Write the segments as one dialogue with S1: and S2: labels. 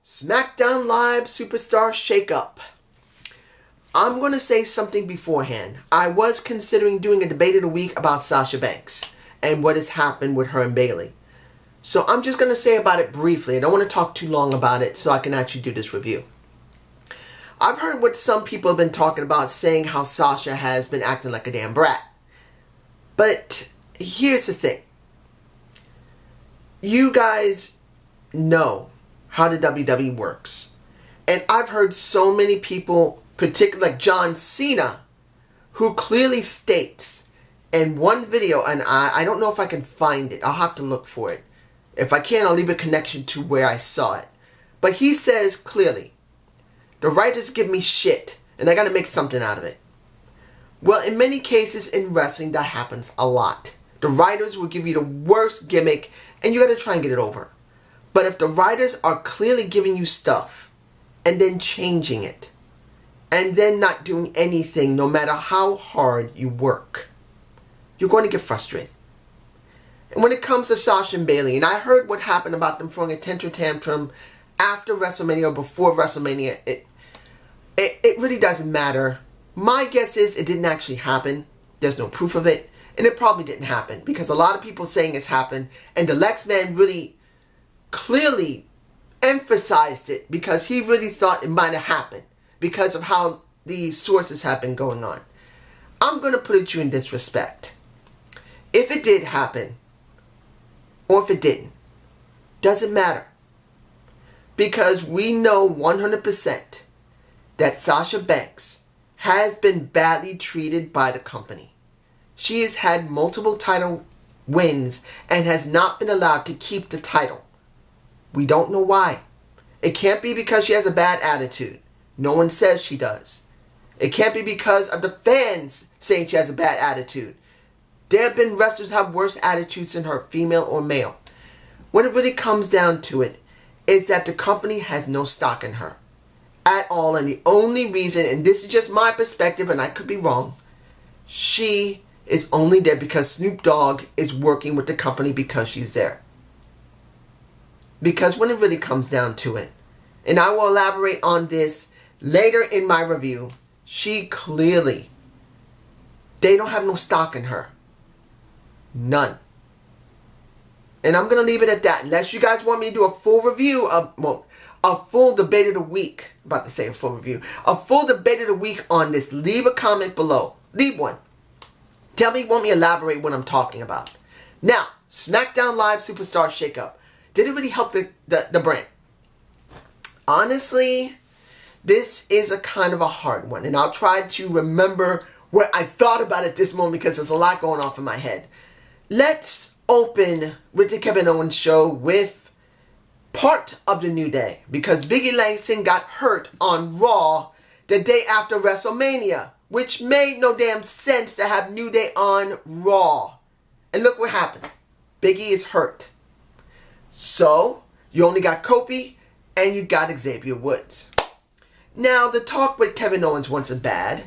S1: Smackdown Live Superstar Shakeup. I'm going to say something beforehand. I was considering doing a debate of the week about Sasha Banks and what has happened with her and Bailey. So I'm just going to say about it briefly. I don't want to talk too long about it so I can actually do this review. I've heard what some people have been talking about, saying how Sasha has been acting like a damn brat. But here's the thing. You guys know how the WWE works. And I've heard so many people, particularly like John Cena, who clearly states in one video, and I don't know if I can find it. I'll have to look for it. If I can, I'll leave a connection to where I saw it. But he says clearly, the writers give me shit, and I gotta make something out of it. Well, in many cases in wrestling, that happens a lot. The writers will give you the worst gimmick, and you gotta try and get it over. But if the writers are clearly giving you stuff, and then changing it, and then not doing anything, no matter how hard you work, you're going to get frustrated. And when it comes to Sasha and Bailey, and I heard what happened about them throwing a tantrum after WrestleMania or before WrestleMania, it really doesn't matter. My guess is it didn't actually happen. There's no proof of it. And it probably didn't happen because a lot of people saying it's happened. And the Lex Man really clearly emphasized it because he really thought it might have happened because of how the sources have been going on. I'm going to put it to you in disrespect. If it did happen, or if it didn't, doesn't matter. Because we know 100% that Sasha Banks has been badly treated by the company. She has had multiple title wins and has not been allowed to keep the title. We don't know why. It can't be because she has a bad attitude. No one says she does. It can't be because of the fans saying she has a bad attitude. There have been wrestlers who have worse attitudes than her, female or male. When it really comes down to it, is that the company has no stock in her at all. And the only reason, and this is just my perspective and I could be wrong, she is only there because Snoop Dogg is working with the company because she's there. Because when it really comes down to it, and I will elaborate on this later in my review, she clearly, they don't have no stock in her. None. And I'm going to leave it at that. Unless you guys want me to do a full review of, well, a full debate of the week. I'm about to say a full review. A full debate of the week on this. Leave a comment below. Leave one. Tell me you want me to elaborate what I'm talking about. Now, Smackdown Live Superstar Shakeup. Did it really help the brand? Honestly, this is a kind of a hard one. And I'll try to remember what I thought about it this moment because there's a lot going off in my head. Let's open with the Kevin Owens show with part of the New Day. Because Biggie Langston got hurt on Raw the day after WrestleMania. Which made no damn sense to have New Day on Raw. And look what happened. Biggie is hurt. So, you only got Kofi and you got Xavier Woods. Now, the talk with Kevin Owens wasn't bad.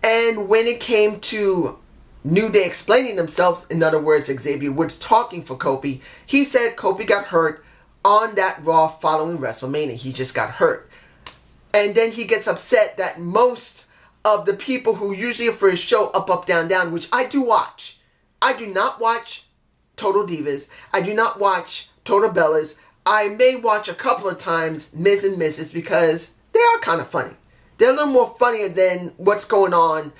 S1: And when it came to New Day explaining themselves, in other words, Xavier Woods talking for Kofi, he said Kofi got hurt on that Raw following WrestleMania. He just got hurt. And then he gets upset that most of the people who usually are for his show, Up, Down, Down, which I do watch. I do not watch Total Divas. I do not watch Total Bellas. I may watch a couple of times Miz and Mrs. because they are kind of funny. They're a little more funnier than what's going on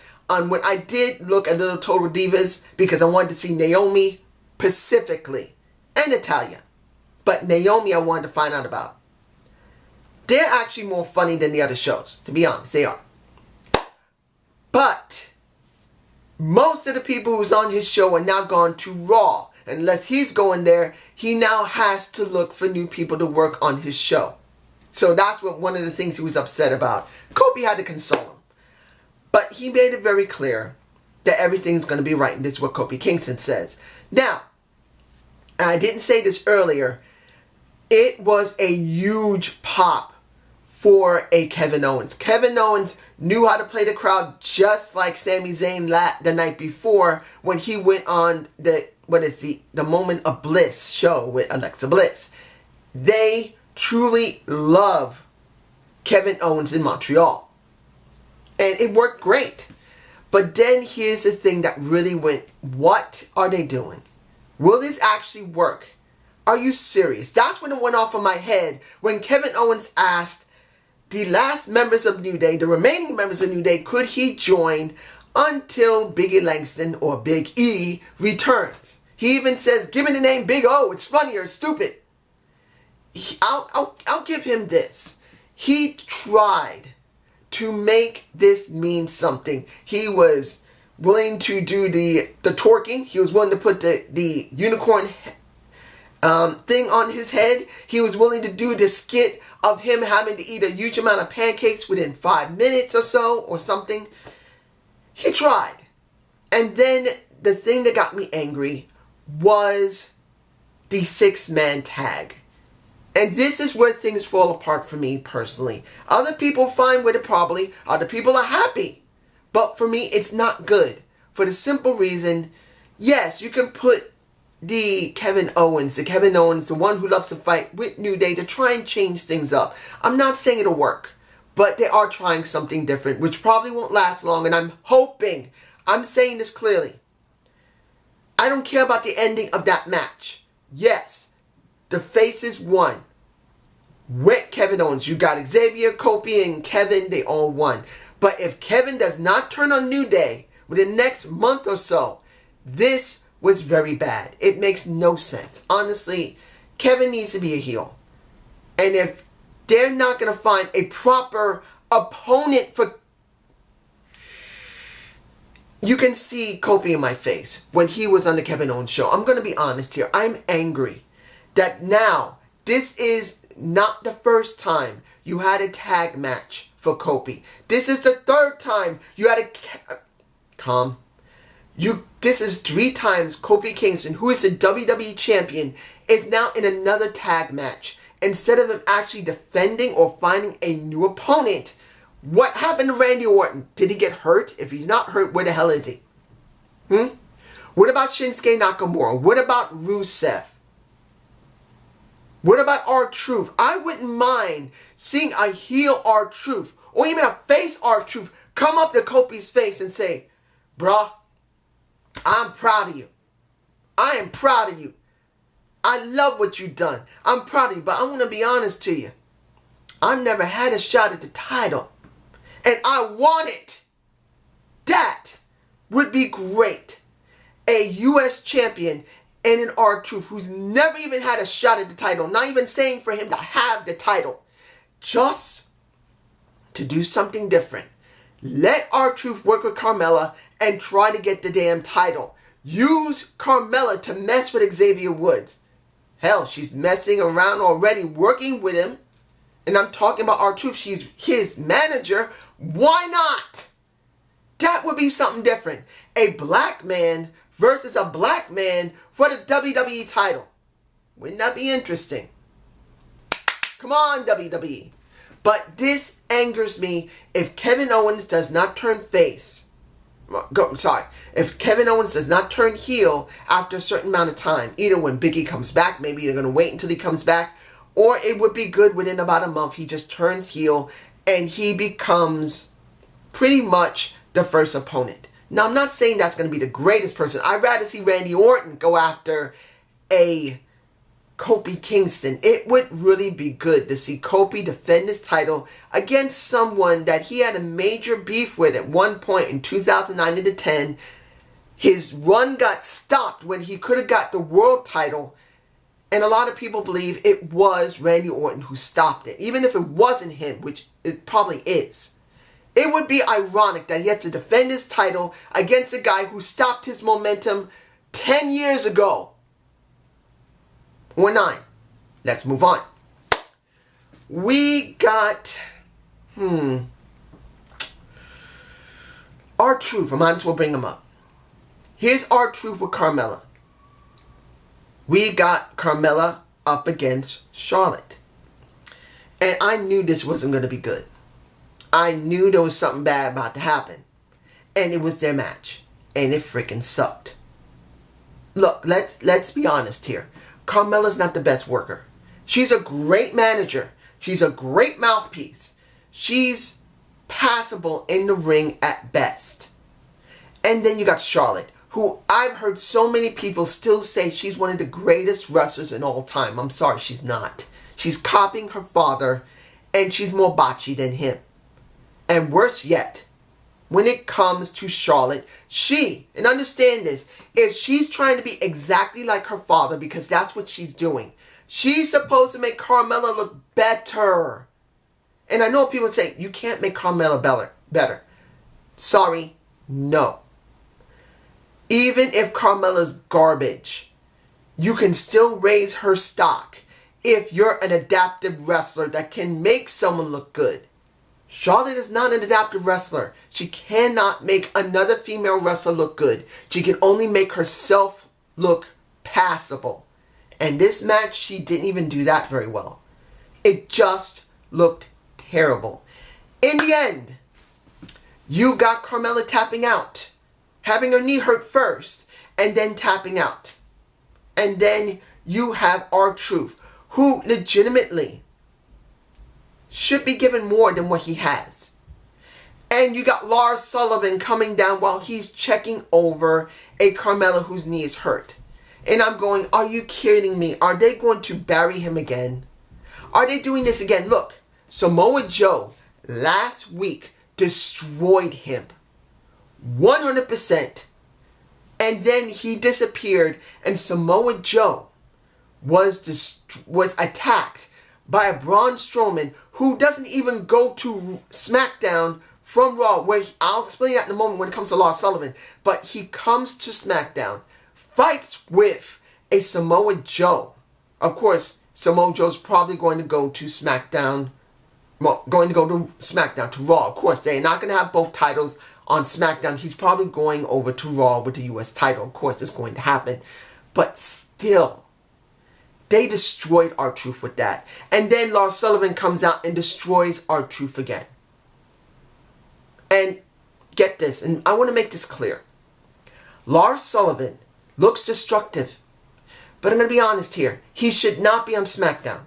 S1: when I did look at Little Total Divas because I wanted to see Naomi specifically and Natalia. But Naomi I wanted to find out about. They're actually more funny than the other shows. To be honest, they are. But most of the people who's on his show are now gone to Raw. Unless he's going there, he now has to look for new people to work on his show. So that's what one of the things he was upset about. Kofi had to console him. But he made it very clear that everything's going to be right. And this is what Kofi Kingston says. Now, I didn't say this earlier. It was a huge pop for a Kevin Owens. Kevin Owens knew how to play the crowd just like Sami Zayn the night before when he went on the Moment of Bliss show with Alexa Bliss. They truly love Kevin Owens in Montreal. And it worked great. But then here's the thing that really went, what are they doing? Will this actually work? Are you serious? That's when it went off in my head when Kevin Owens asked the last members of New Day, the remaining members of New Day, could he join until Biggie Langston or Big E returns. He even says, give me the name Big O. It's funny or stupid. I'll give him this. He tried to make this mean something. He was willing to do the twerking. He was willing to put the unicorn thing on his head. He was willing to do the skit of him having to eat a huge amount of pancakes within 5 minutes or so or something. He tried. And then the thing that got me angry was the 6-man tag. And this is where things fall apart for me personally. Other people fine with it probably. Other people are happy. But for me, it's not good. For the simple reason, yes, you can put the Kevin Owens, the one who loves to fight with New Day to try and change things up. I'm not saying it'll work. But they are trying something different, which probably won't last long. And I'm hoping, I'm saying this clearly, I don't care about the ending of that match. Yes, the faces won. With Kevin Owens, you got Xavier, Kofi, and Kevin, they all won. But if Kevin does not turn on New Day within the next month or so, this was very bad. It makes no sense. Honestly, Kevin needs to be a heel. And if they're not going to find a proper opponent for... You can see Kofi in my face when he was on the Kevin Owens show. I'm going to be honest here. I'm angry that now this is not the first time you had a tag match for Kofi. This is the third time you had a... This is 3 times Kofi Kingston, who is the WWE champion, is now in another tag match. Instead of him actually defending or finding a new opponent. What happened to Randy Orton? Did he get hurt? If he's not hurt, where the hell is he? What about Shinsuke Nakamura? What about Rusev? What about R-Truth? I wouldn't mind seeing a heel R-Truth or even a face R-Truth come up to Kofi's face and say, bruh, I'm proud of you. I am proud of you. I love what you've done. I'm proud of you, but I want to be honest to you. I've never had a shot at the title. And I want it. That would be great. A U.S. champion and an R-Truth who's never even had a shot at the title. Not even saying for him to have the title. Just to do something different. Let R-Truth work with Carmella and try to get the damn title. Use Carmella to mess with Xavier Woods. Hell, she's messing around already, working with him. And I'm talking about R-Truth. She's his manager. Why not? That would be something different. A black man versus a black man for the WWE title. Wouldn't that be interesting? Come on, WWE. But this angers me if Kevin Owens does not turn face. If Kevin Owens does not turn heel after a certain amount of time, either when Big E comes back, maybe they're going to wait until he comes back, or it would be good within about a month, he just turns heel and he becomes pretty much the first opponent. Now, I'm not saying that's going to be the greatest person. I'd rather see Randy Orton go after a Kofi Kingston. It would really be good to see Kofi defend his title against someone that he had a major beef with at one point in 2009 into 10. His run got stopped when he could have got the world title. And a lot of people believe it was Randy Orton who stopped it. Even if it wasn't him, which it probably is. It would be ironic that he had to defend his title against a guy who stopped his momentum 10 years ago. Or 9. Let's move on. We got... R-Truth. I might as well bring him up. Here's R-Truth with Carmella. We got Carmella up against Charlotte. And I knew this wasn't going to be good. I knew there was something bad about to happen. And it was their match. And it freaking sucked. Look, let's be honest here. Carmella's not the best worker. She's a great manager. She's a great mouthpiece. She's passable in the ring at best. And then you got Charlotte, who I've heard so many people still say she's one of the greatest wrestlers in all time. I'm sorry, she's not. She's copying her father, and she's more botchy than him. And worse yet, when it comes to Charlotte, and understand this, if she's trying to be exactly like her father, because that's what she's doing, she's supposed to make Carmella look better. And I know people say, you can't make Carmella better. Sorry, no. Even if Carmella's garbage, you can still raise her stock if you're an adaptive wrestler that can make someone look good. Charlotte is not an adaptive wrestler. She cannot make another female wrestler look good. She can only make herself look passable. And this match, she didn't even do that very well. It just looked terrible. In the end, you got Carmella tapping out, having her knee hurt first, and then tapping out. And then you have R-Truth, who legitimately should be given more than what he has. And you got Lars Sullivan coming down while he's checking over a Carmella whose knee is hurt. And I'm going, are you kidding me? Are they going to bury him again? Are they doing this again? Look, Samoa Joe last week destroyed him 100%. And then he disappeared, and Samoa Joe was attacked by a Braun Strowman who doesn't even go to SmackDown from Raw, where I'll explain that in a moment when it comes to Lars Sullivan, but he comes to SmackDown, fights with a Samoa Joe. Of course, Samoa Joe's probably going to go to SmackDown, to Raw. Of course, they're not going to have both titles on SmackDown. He's probably going over to Raw with the US title. Of course, it's going to happen. But still, they destroyed R-Truth with that. And then Lars Sullivan comes out and destroys R-Truth again. And get this, and I want to make this clear. Lars Sullivan looks destructive. But I'm going to be honest here. He should not be on SmackDown.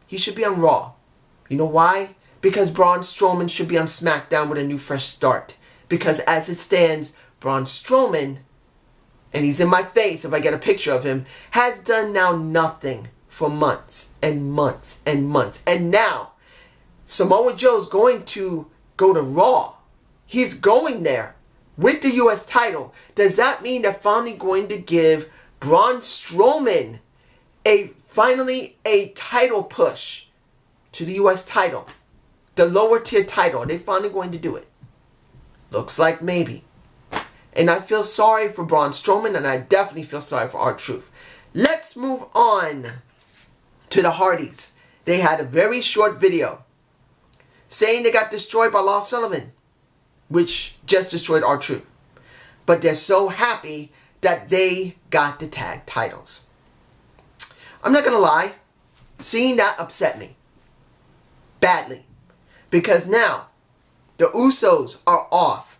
S1: He should be on Raw. You know why? Because Braun Strowman should be on SmackDown with a new fresh start. Because as it stands, Braun Strowman, and he's in my face if I get a picture of him, has done now nothing for months and months and months. And now, Samoa Joe's going to go to Raw. He's going there with the US title. Does that mean they're finally going to give Braun Strowman finally a title push to the US title? The lower tier title. Are they finally going to do it? Looks like maybe. And I feel sorry for Braun Strowman, and I definitely feel sorry for R-Truth. Let's move on to the Hardys. They had a very short video saying they got destroyed by Lars Sullivan, which just destroyed R-Truth. But they're so happy that they got the tag titles. I'm not going to lie. Seeing that upset me badly. Because now, the Usos are off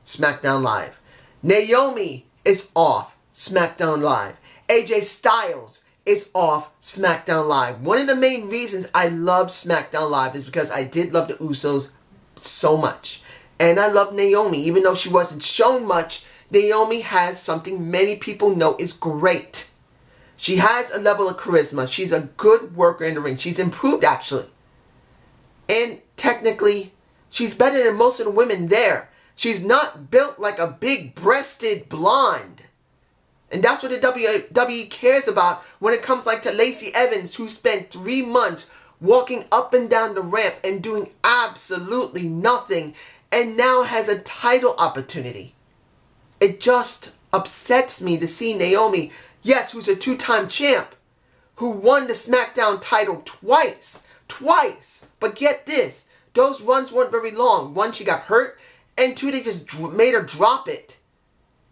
S1: SmackDown Live. Naomi is off SmackDown Live. AJ Styles is off SmackDown Live. One of the main reasons I love SmackDown Live is because I did love the Usos so much. And I love Naomi. Even though she wasn't shown much, Naomi has something many people know is great. She has a level of charisma. She's a good worker in the ring. She's improved, actually. And technically, she's better than most of the women there. She's not built like a big-breasted blonde. And that's what the WWE cares about when it comes like to Lacey Evans, who spent 3 months walking up and down the ramp and doing absolutely nothing, and now has a title opportunity. It just upsets me to see Naomi, yes, who's a 2-time champ, who won the SmackDown title twice. But get this, those runs weren't very long. 1, she got hurt, and 2, they just made her drop it.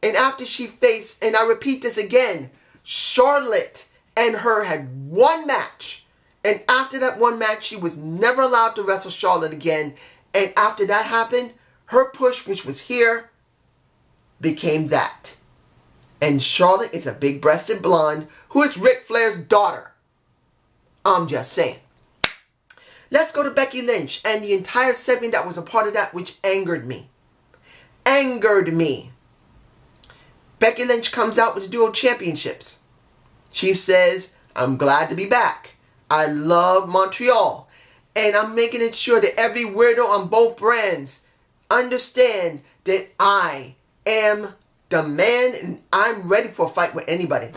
S1: And after she faced, and I repeat this again, Charlotte and her had 1 match. And after that 1 match, she was never allowed to wrestle Charlotte again. And after that happened, her push, which was here, became that. And Charlotte is a big-breasted blonde who is Ric Flair's daughter. I'm just saying. Let's go to Becky Lynch and the entire segment that was a part of that, which angered me. Angered me. Becky Lynch comes out with the duo championships. She says, I'm glad to be back. I love Montreal. And I'm making it sure that every weirdo on both brands understand that I am the man and I'm ready for a fight with anybody.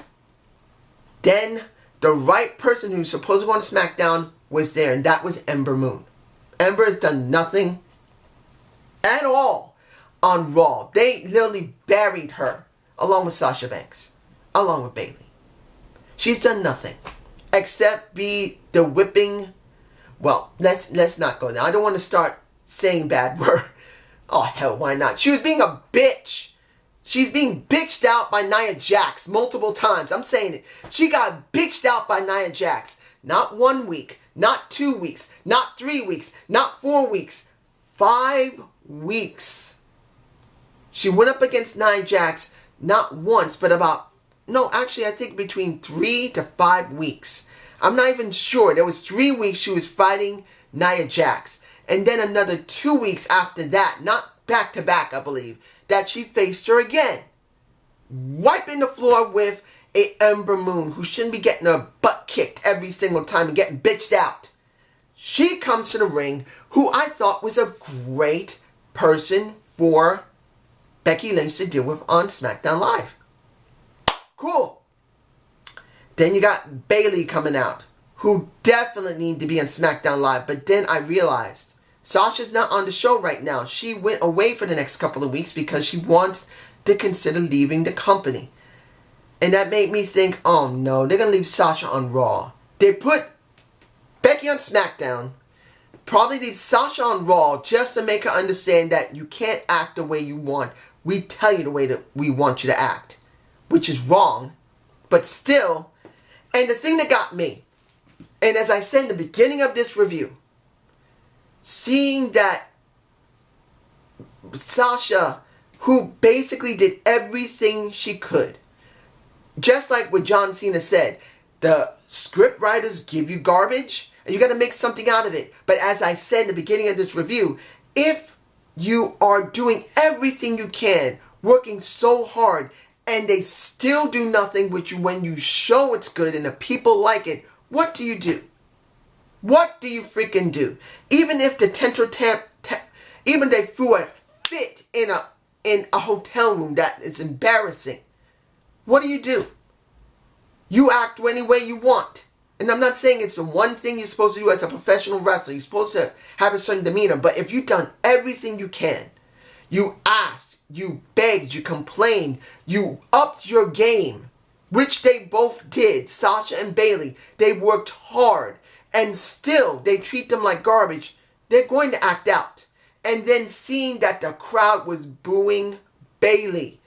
S1: Then the right person who's supposed to go on Smackdown was there, and that was Ember Moon. Ember has done nothing at all on Raw. They literally buried her along with Sasha Banks, along with Bayley. She's done nothing except be the whipping. Well, let's not go there. I don't want to start saying bad word. Oh, hell, why not? She was being a bitch. She's being bitched out by Nia Jax multiple times. I'm saying it. She got bitched out by Nia Jax. Not 1 week, not 2 weeks, not 3 weeks, not 4 weeks. 5 weeks. She went up against Nia Jax not once, but I think between 3 to 5 weeks. I'm not even sure. There was 3 weeks she was fighting Nia Jax. And then another 2 weeks after that, not back to back, I believe, that she faced her again. Wiping the floor with a Ember Moon who shouldn't be getting her butt kicked every single time and getting bitched out. She comes to the ring, who I thought was a great person for Becky Lynch to deal with on SmackDown Live. Cool. Then you got Bayley coming out, who definitely need to be on SmackDown Live. But then I realized Sasha's not on the show right now. She went away for the next couple of weeks because she wants to consider leaving the company. And that made me think, oh no, they're going to leave Sasha on Raw. They put Becky on SmackDown, probably leave Sasha on Raw just to make her understand that you can't act the way you want. We tell you the way that we want you to act, which is wrong, but still. And the thing that got me, and as I said in the beginning of this review, seeing that Sasha, who basically did everything she could, just like what John Cena said, the script writers give you garbage and you got to make something out of it. But as I said in the beginning of this review, if you are doing everything you can, working so hard, and they still do nothing with you when you show it's good and the people like it, what do you do? What do you freaking do? Even if the even they threw a fit in a hotel room that is embarrassing, what do? You act any way you want. And I'm not saying it's the one thing you're supposed to do as a professional wrestler. You're supposed to have a certain demeanor. But if you've done everything you can, you asked, you begged, you complained, you upped your game, which they both did, Sasha and Bayley. They worked hard, and still they treat them like garbage. They're going to act out. And then seeing that the crowd was booing Bayley,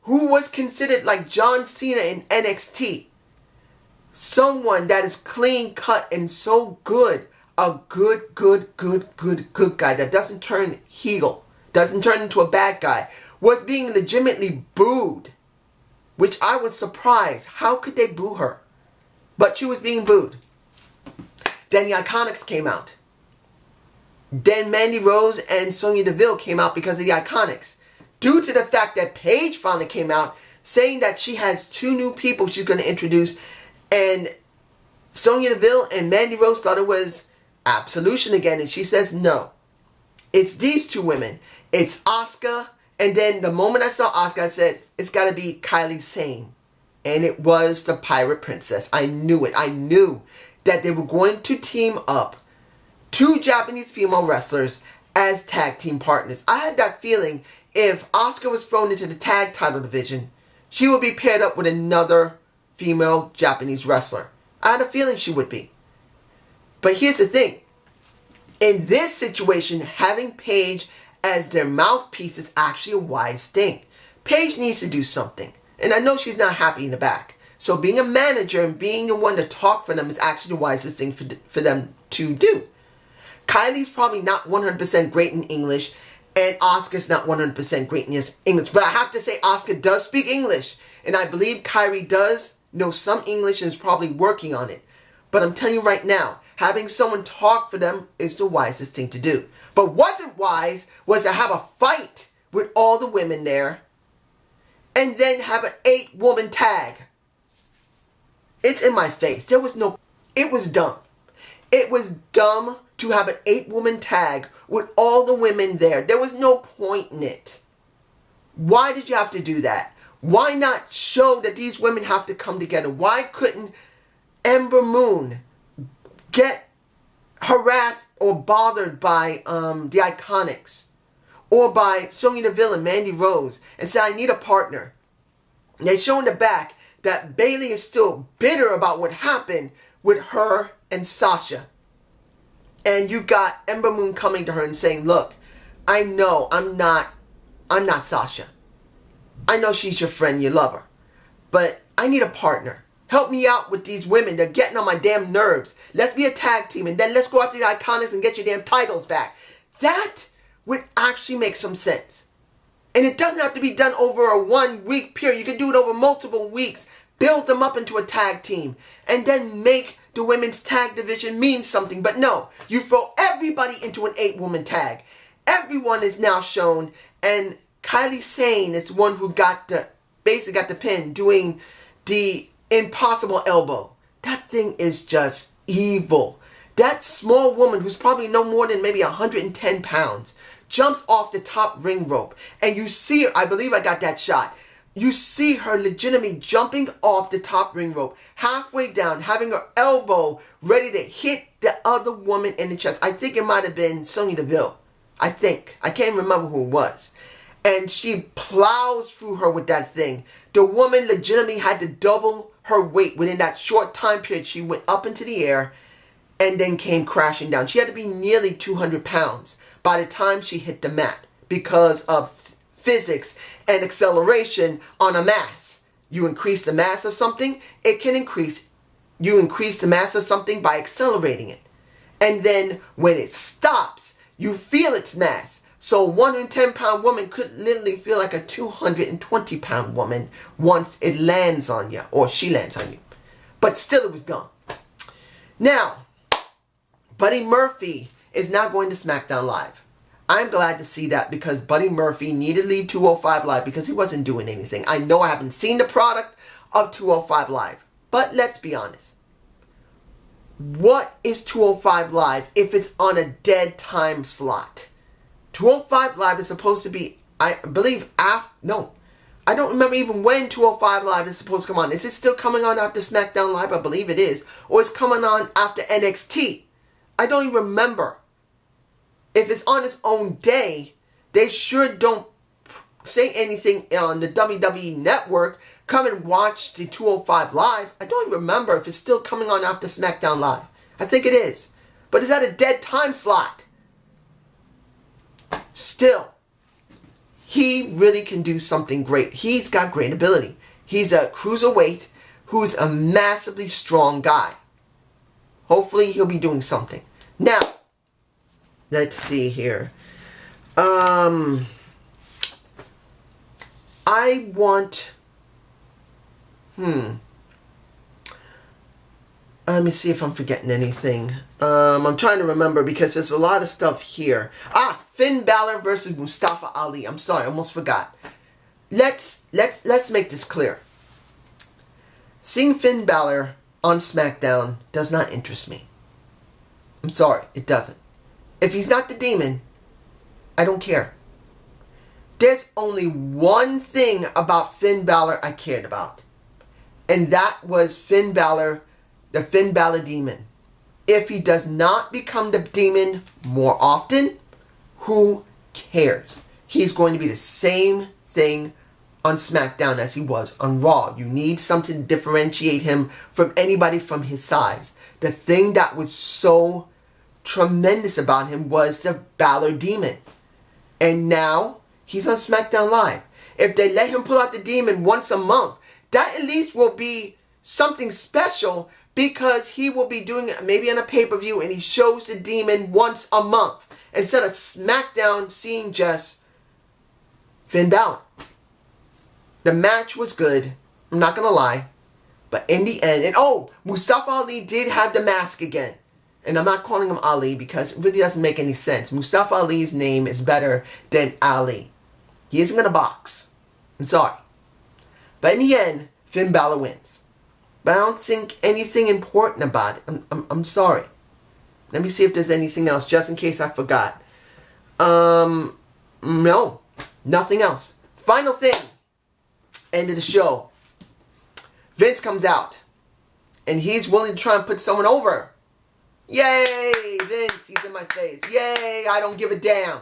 S1: who was considered like John Cena in NXT, someone that is clean cut and so good, a good guy that doesn't turn heel, doesn't turn into a bad guy, was being legitimately booed, which I was surprised. How could they boo her? But she was being booed. Then the Iconics came out. Then Mandy Rose and Sonya Deville came out because of the Iconics. Due to the fact that Paige finally came out saying that she has 2 new people she's going to introduce, and Sonya Deville and Mandy Rose thought it was Absolution again, and she says no. It's these 2 women. It's Asuka, and then the moment I saw Asuka, I said, it's got to be Kylie Sane. And it was the Pirate Princess. I knew it. I knew that they were going to team up 2 Japanese female wrestlers as tag team partners. I had that feeling if Asuka was thrown into the tag title division, she would be paired up with another female Japanese wrestler. I had a feeling she would be. But here's the thing. In this situation, having Paige as their mouthpiece is actually a wise thing. Paige needs to do something. And I know she's not happy in the back. So being a manager and being the one to talk for them is actually the wisest thing for them to do. Kylie's probably not 100% great in English, and Asuka's not 100% great in English. But I have to say, Asuka does speak English, and I believe Kylie does know some English and is probably working on it. But I'm telling you right now, having someone talk for them is the wisest thing to do. But wasn't wise was to have a fight with all the women there and then have an 8-woman tag. It's in my face. It was dumb. It was dumb to have an 8-woman tag with all the women there. There was no point in it. Why did you have to do that? Why not show that these women have to come together? Why couldn't Ember Moon get harassed or bothered by the Iconics or by Sonya Deville and Mandy Rose and say, I need a partner? And they show in the back that Bayley is still bitter about what happened with her and Sasha. And you got Ember Moon coming to her and saying, look, I know I'm not Sasha. I know she's your friend, you love her. But I need a partner. Help me out with these women. They're getting on my damn nerves. Let's be a tag team and then let's go after the Iconics and get your damn titles back. That would actually make some sense. And it doesn't have to be done over a 1-week period. You can do it over multiple weeks. Build them up into a tag team. And then make the women's tag division mean something. But no, you throw everybody into an 8-woman tag. Everyone is now shown. And Kylie Sane is the one who basically got the pin doing the impossible elbow. That thing is just evil. That small woman who's probably no more than maybe 110 pounds jumps off the top ring rope. And you see her, I believe I got that shot. You see her legitimately jumping off the top ring rope, halfway down, having her elbow ready to hit the other woman in the chest. I think it might have been Sonya Deville. I think. I can't remember who it was. And she plows through her with that thing. The woman legitimately had to double her weight within that short time period. She went up into the air and then came crashing down. She had to be nearly 200 pounds by the time she hit the mat because of physics and acceleration on a mass. You increase the mass of something, it can increase. You increase the mass of something by accelerating it. And then when it stops, you feel its mass. So a 110-pound woman could literally feel like a 220-pound woman once it lands on you, or she lands on you. But still, it was dumb. Now, Buddy Murphy is now going to Smackdown Live. I'm glad to see that because Buddy Murphy needed to leave 205 Live because he wasn't doing anything. I know I haven't seen the product of 205 Live, but let's be honest. What is 205 Live if it's on a dead time slot? 205 Live is supposed to be, I believe, I don't remember even when 205 Live is supposed to come on. Is it still coming on after SmackDown Live? I believe it is. Or it's coming on after NXT. I don't even remember. If it's on its own day, they sure don't say anything on the WWE Network. Come and watch the 205 Live. I don't even remember if it's still coming on after SmackDown Live. I think it is. But it's at a dead time slot. Still, he really can do something great. He's got great ability. He's a cruiserweight who's a massively strong guy. Hopefully, he'll be doing something. Now, let's see here. I want... Let me see if I'm forgetting anything. I'm trying to remember because there's a lot of stuff here. Finn Balor versus Mustafa Ali. I'm sorry, I almost forgot. Let's make this clear. Seeing Finn Balor on SmackDown does not interest me. I'm sorry, it doesn't. If he's not the Demon, I don't care. There's only one thing about Finn Balor I cared about. And that was Finn Balor, the Finn Balor Demon. If he does not become the Demon more often, who cares? He's going to be the same thing on SmackDown as he was on Raw. You need something to differentiate him from anybody from his size. The thing that was so tremendous about him was the Balor Demon. And now, he's on SmackDown Live. If they let him pull out the Demon once a month, that at least will be something special because he will be doing it maybe on a pay-per-view and he shows the Demon once a month. Instead of SmackDown seeing just Finn Balor. The match was good. I'm not going to lie. But in the end, and oh, Mustafa Ali did have the mask again. And I'm not calling him Ali because it really doesn't make any sense. Mustafa Ali's name is better than Ali. He isn't going to box. I'm sorry. But in the end, Finn Balor wins. But I don't think anything important about it. I'm sorry. Let me see if there's anything else, just in case I forgot. No. Nothing else. Final thing. End of the show. Vince comes out. And he's willing to try and put someone over. Yay! Vince, he's in my face. Yay! I don't give a damn.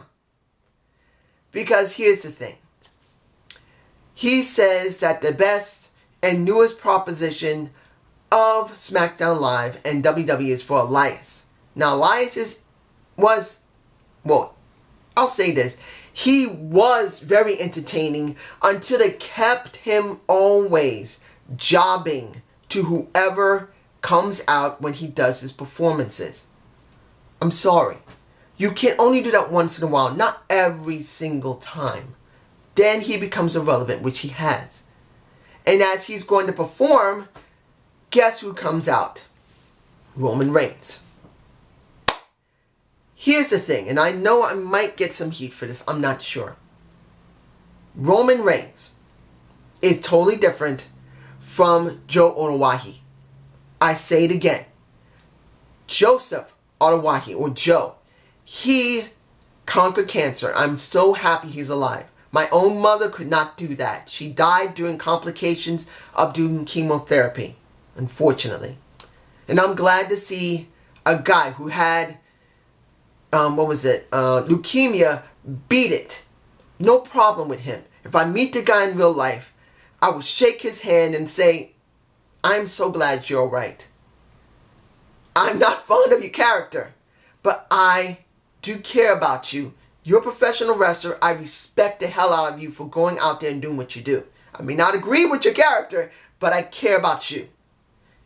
S1: Because here's the thing. He says that the best and newest proposition of SmackDown Live and WWE is for Elias. Now, Elias I'll say this. He was very entertaining until they kept him always jobbing to whoever comes out when he does his performances. I'm sorry. You can only do that once in a while, not every single time. Then he becomes irrelevant, which he has. And as he's going to perform, guess who comes out? Roman Reigns. Here's the thing, and I know I might get some heat for this, I'm not sure. Roman Reigns is totally different from Joe Ottawahi. I say it again. Joseph Ottawahi, or Joe, he conquered cancer. I'm so happy he's alive. My own mother could not do that. She died during complications of doing chemotherapy, unfortunately. And I'm glad to see a guy who had, leukemia, beat it. No problem with him. If I meet the guy in real life, I will shake his hand and say, I'm so glad you're right. I'm not fond of your character, but I do care about you. You're a professional wrestler. I respect the hell out of you for going out there and doing what you do. I may not agree with your character, but I care about you.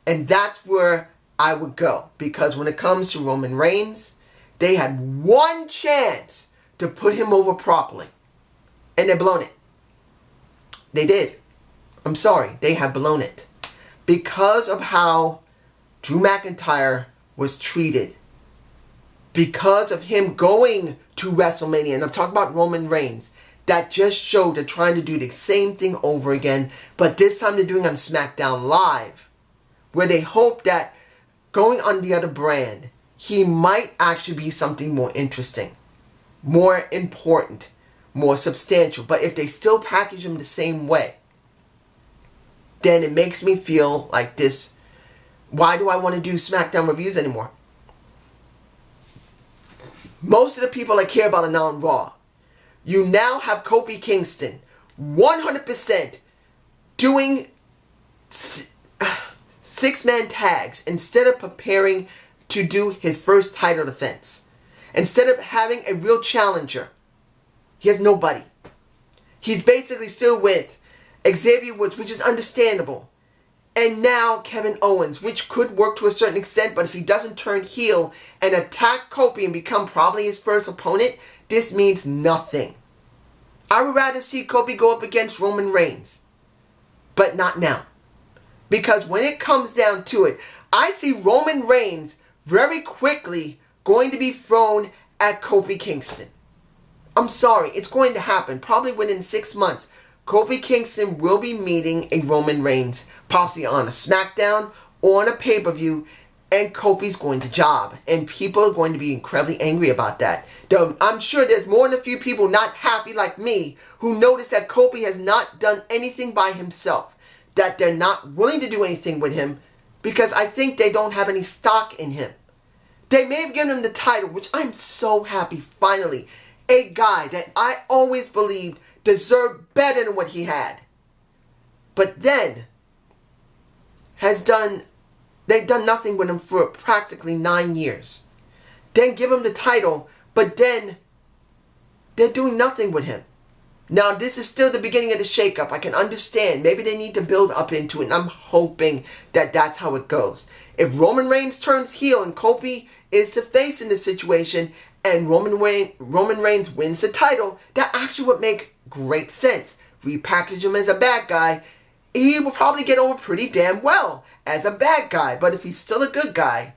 S1: And that's where I would go. Because when it comes to Roman Reigns, they had one chance to put him over properly. And they've blown it. They did. I'm sorry. They have blown it. Because of how Drew McIntyre was treated. Because of him going to WrestleMania. And I'm talking about Roman Reigns. That just showed they're trying to do the same thing over again. But this time they're doing it on SmackDown Live. Where they hope that going on the other brand, he might actually be something more interesting. More important. More substantial. But if they still package him the same way, then it makes me feel like this. Why do I want to do SmackDown reviews anymore? Most of the people I care about are now on Raw. You now have Kofi Kingston 100% doing six-man tags instead of preparing to do his first title defense. Instead of having a real challenger, he has nobody. He's basically still with Xavier Woods, which is understandable. And now Kevin Owens, which could work to a certain extent, but if he doesn't turn heel and attack Kofi and become probably his first opponent, this means nothing. I would rather see Kofi go up against Roman Reigns. But not now. Because when it comes down to it, I see Roman Reigns very quickly going to be thrown at Kofi Kingston. I'm sorry, it's going to happen. Probably within 6 months. Kofi Kingston will be meeting a Roman Reigns, possibly on a SmackDown or on a pay-per-view, and Kofi's going to job. And people are going to be incredibly angry about that. I'm sure there's more than a few people not happy like me who notice that Kofi has not done anything by himself. That they're not willing to do anything with him because I think they don't have any stock in him. They may have given him the title, which I'm so happy, finally. A guy that I always believed deserved better than what he had. But then, they've done nothing with him for practically 9 years. Then give him the title, but then they're doing nothing with him. Now, this is still the beginning of the shakeup. I can understand. Maybe they need to build up into it, and I'm hoping that that's how it goes. If Roman Reigns turns heel and Kofi is the face in this situation, and Roman Reigns wins the title, that actually would make great sense. Repackage him as a bad guy. he will probably get over pretty damn well as a bad guy. But if he's still a good guy,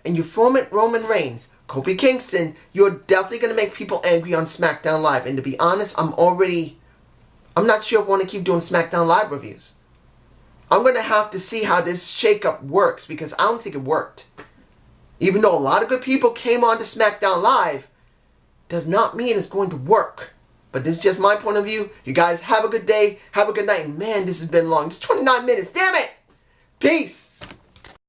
S1: and you form it Roman Reigns, Kofi Kingston, you're definitely going to make people angry on SmackDown Live. And to be honest, I'm not sure if I want to keep doing SmackDown Live reviews. I'm going to have to see how this shakeup works, because I don't think it worked. Even though a lot of good people came on to SmackDown Live, does not mean it's going to work. But this is just my point of view. You guys have a good day. Have a good night. And man, this has been long. It's 29 minutes. Damn it! Peace!